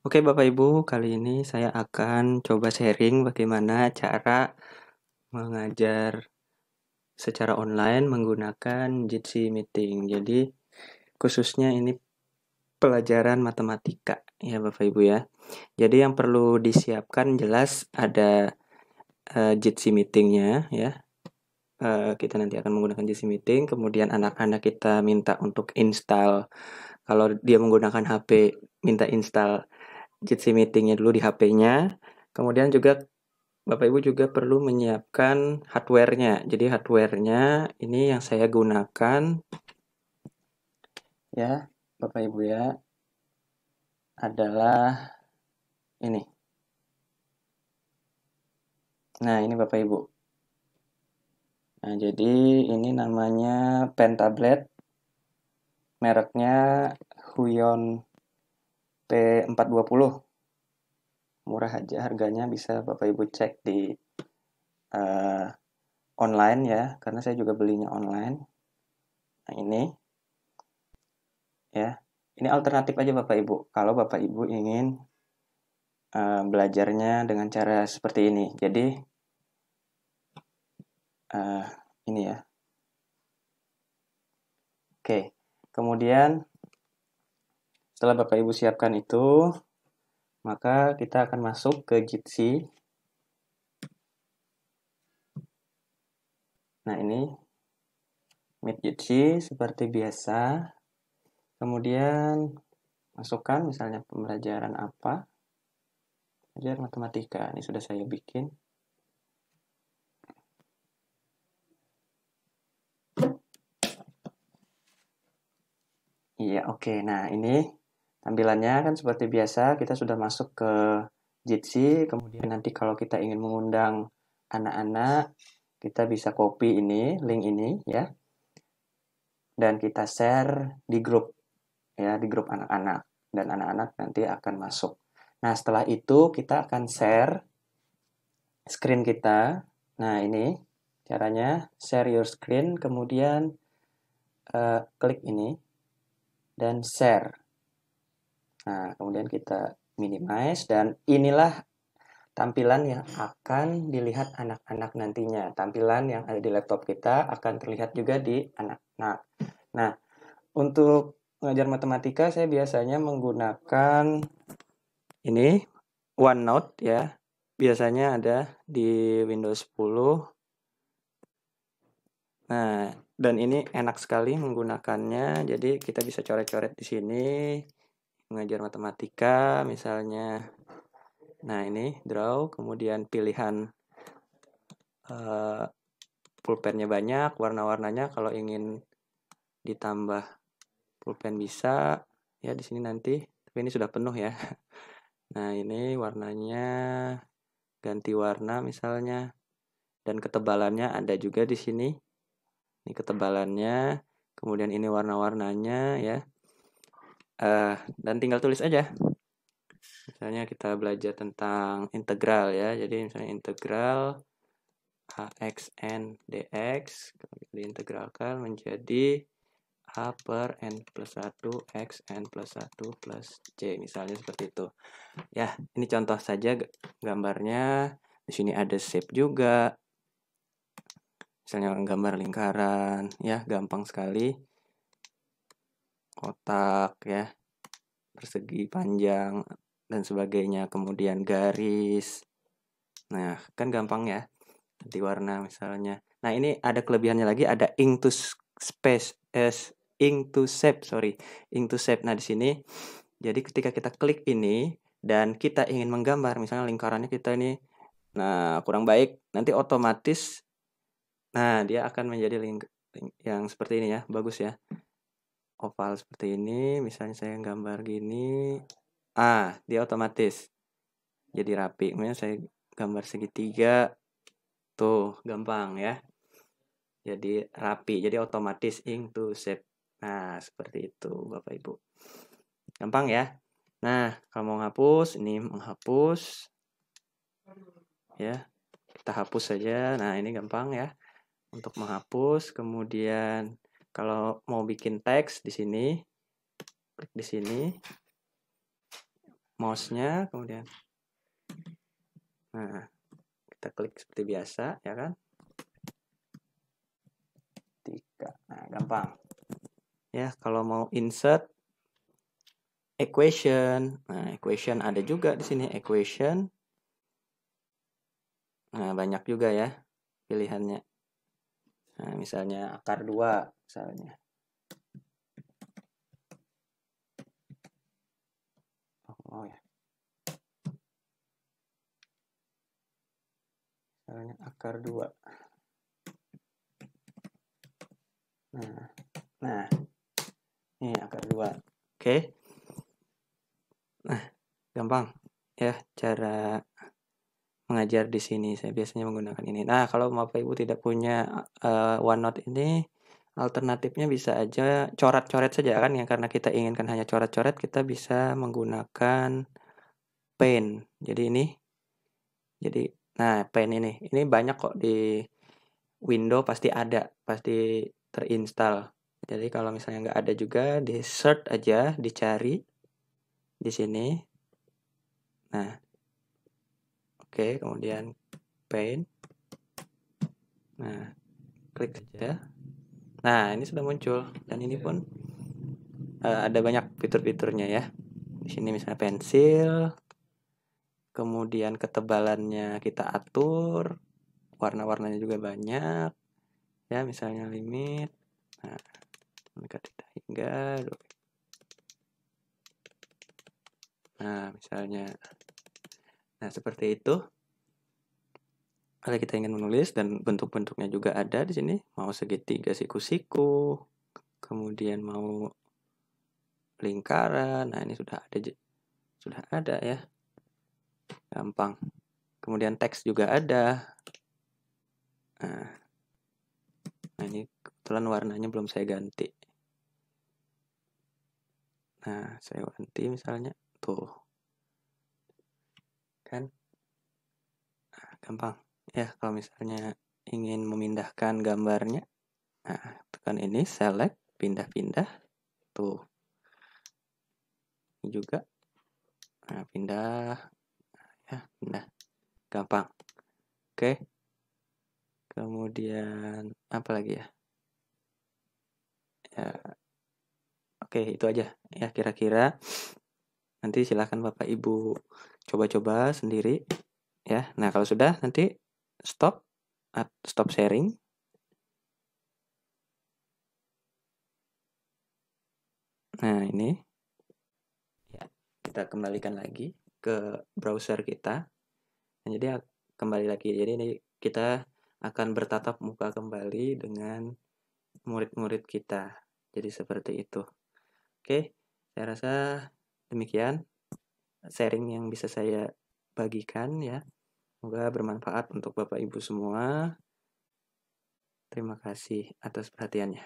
Oke Bapak Ibu, kali ini saya akan coba sharing bagaimana cara mengajar secara online menggunakan Jitsi Meeting. Jadi khususnya ini pelajaran matematika ya Bapak Ibu ya. Jadi yang perlu disiapkan jelas ada Jitsi Meeting-nya ya. Kita nanti akan menggunakan Jitsi Meeting, kemudian anak-anak kita minta untuk install. Kalau dia menggunakan HP, minta install Jitsi Meeting-nya dulu di HP-nya. Kemudian juga Bapak Ibu juga perlu menyiapkan hardware-nya. Jadi hardware-nya ini yang saya gunakan ya, Bapak Ibu ya, adalah ini. Nah, ini Bapak Ibu. Nah, jadi ini namanya pen tablet. Mereknya Huion P420. Murah aja harganya, bisa Bapak Ibu cek di uh, online ya, karena saya juga belinya online. Nah, ini ya. Ini alternatif aja Bapak Ibu. Kalau Bapak Ibu ingin belajarnya dengan cara seperti ini. Jadi ini ya. Oke. Kemudian setelah Bapak Ibu siapkan itu, maka kita akan masuk ke Jitsi. Nah, ini Meet Jitsi seperti biasa. Kemudian masukkan misalnya pembelajaran apa. Pelajaran matematika. Ini sudah saya bikin. Iya, oke. Nah, ini tampilannya kan seperti biasa. Kita sudah masuk ke Jitsi. Kemudian nanti kalau kita ingin mengundang anak-anak, kita bisa copy ini, link ini ya. Dan kita share di grup ya, di grup anak-anak. Dan anak-anak nanti akan masuk. Nah, setelah itu kita akan share screen kita. Nah, ini caranya share your screen, kemudian klik ini dan share. Nah, kemudian kita minimize dan inilah tampilan yang akan dilihat anak-anak nantinya. Tampilan yang ada di laptop kita akan terlihat juga di anak-anak. Nah, untuk mengajar matematika saya biasanya menggunakan ini OneNote ya. Biasanya ada di Windows 10. Nah, dan ini enak sekali menggunakannya. Jadi kita bisa coret-coret di sini mengajar matematika misalnya. Nah, ini draw, kemudian pilihan pulpennya banyak, warna-warnanya kalau ingin ditambah pulpen bisa ya di sini nanti, tapi ini sudah penuh ya. Nah, ini warnanya ganti warna misalnya, dan ketebalannya ada juga di sini. Ini ketebalannya, kemudian ini warna-warnanya ya. Dan tinggal tulis aja. Misalnya kita belajar tentang integral ya. Jadi misalnya integral AX N dx, kalau kita diintegralkan menjadi A per N plus 1 X N plus 1 plus C. Misalnya seperti itu. Ya, ini contoh saja gambarnya. Di sini ada shape juga. Misalnya gambar lingkaran. Ya, gampang sekali. Kotak ya. Persegi panjang dan sebagainya. Kemudian garis. Nah, kan gampang ya. Ganti warna misalnya. Nah, ini ada kelebihannya lagi, ada ink to shape. Nah, di sini jadi ketika kita klik ini dan kita ingin menggambar, misalnya lingkarannya kita ini kurang baik, nanti otomatis dia akan menjadi yang seperti ini ya, bagus ya. Oval seperti ini, misalnya saya gambar gini, dia otomatis jadi rapi. Kemudian saya gambar segitiga, tuh gampang ya. Jadi rapi, jadi otomatis ink to shape. Nah, seperti itu Bapak Ibu. Gampang ya. Nah, kalau mau menghapus, ini menghapus. Ya, kita hapus saja. Nah, ini gampang ya. Untuk menghapus, kemudian kalau mau bikin teks di sini, klik di sini. mouse-nya, kemudian nah, kita klik seperti biasa, ya kan? 3. Nah, gampang. Ya, kalau mau insert equation. Nah, equation ada juga di sini equation. Nah, banyak juga ya pilihannya. Nah, misalnya akar 2 misalnya. Oh ya. Misalnya akar 2. Nah, ini akar 2. Oke. Nah, gampang ya cara mengajar di sini. Saya biasanya menggunakan ini. Nah, kalau Bapak Ibu tidak punya OneNote ini, alternatifnya bisa aja coret-coret saja kan ya, karena kita inginkan hanya coret-coret, kita bisa menggunakan Paint. Nah, Paint ini banyak kok di Windows, pasti ada, pasti terinstall. Jadi kalau misalnya nggak ada juga, di search aja, dicari di sini. Nah, oke, kemudian Paint. Nah, klik saja. Nah, ini sudah muncul dan ini pun ada banyak fitur-fiturnya ya. Di sini misalnya pensil, kemudian ketebalannya kita atur, warna-warnanya juga banyak. Ya, misalnya limit. Nah, tidak hingga. Nah, misalnya. Nah, seperti itu. Kalau kita ingin menulis dan bentuk-bentuknya juga ada di sini, mau segitiga, siku-siku, kemudian mau lingkaran. Nah, ini sudah ada ya. Gampang. Kemudian teks juga ada. Nah, ini kebetulan warnanya belum saya ganti. Nah, saya ganti misalnya tuh. Kan? Nah, gampang. Ya, kalau misalnya ingin memindahkan gambarnya, nah, tekan ini, select, pindah-pindah. Tuh. Ini juga. Nah, pindah. Ya, pindah. Gampang. Oke. Kemudian, apa lagi ya? Ya, oke, itu aja. Ya, kira-kira. Nanti silahkan Bapak Ibu coba-coba sendiri. Ya, nah kalau sudah, nanti stop sharing. Nah, ini ya, kita kembalikan lagi ke browser kita. Nah, jadi kembali lagi. Jadi ini kita akan bertatap muka kembali dengan murid-murid kita. Jadi seperti itu. Oke, saya rasa demikian sharing yang bisa saya bagikan ya. Semoga bermanfaat untuk Bapak Ibu semua. Terima kasih atas perhatiannya.